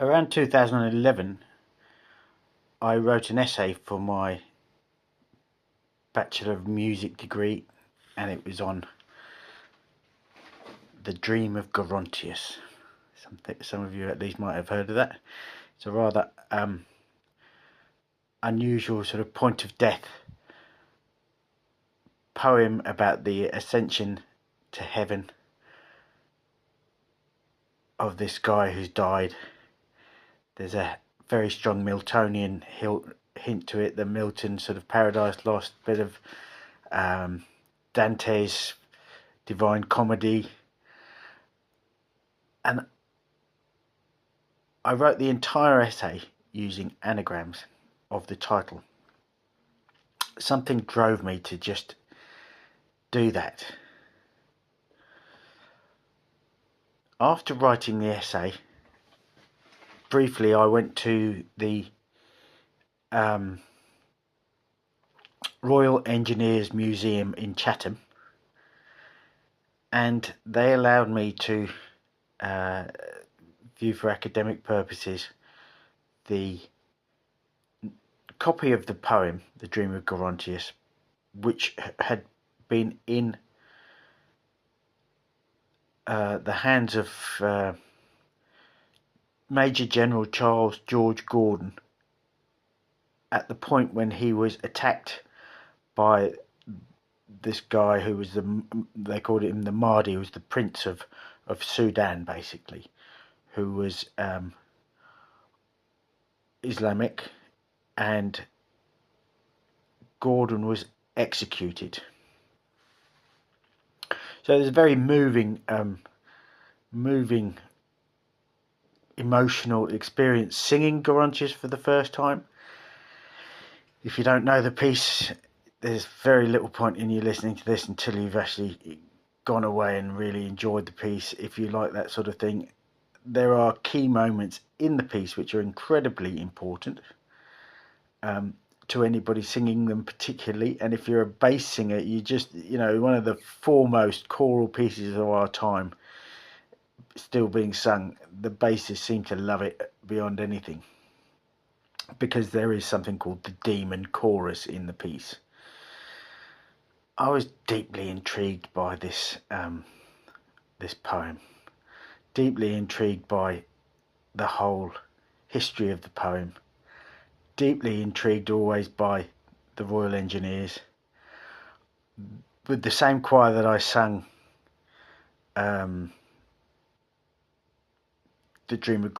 Around 2011, I wrote an essay for my Bachelor of Music degree, and it was on the dream of Gerontius. Some of you at least might have heard of that. It's a rather unusual sort of point of death poem about the ascension to heaven of this guy who's died. There's a very strong Miltonian hint to it, the Milton sort of Paradise Lost, bit of Dante's Divine Comedy, and I wrote the entire essay using anagrams of the title. Something drove me to just do that. After writing the essay, briefly I went to the Royal Engineers Museum in Chatham, and they allowed me to view for academic purposes the copy of the poem, The Dream of Gerontius, which had been in the hands of Major General Charles George Gordon at the point when he was attacked by this guy who was they called him the Mahdi, who was the Prince of Sudan, basically, who was Islamic, and Gordon was executed. So there's a very moving emotional experience singing Gerontius for the first time. If you don't know the piece, there's very little point in you listening to this until you've actually gone away and really enjoyed the piece. If you like that sort of thing, there are key moments in the piece which are incredibly important to anybody singing them particularly. And if you're a bass singer, you just, one of the foremost choral pieces of our time still being sung, the bassists seem to love it beyond anything, because there is something called the demon chorus in the piece. I was deeply intrigued by this poem, deeply intrigued by the whole history of the poem, deeply intrigued always by the Royal Engineers. With the same choir that I sang The Dream of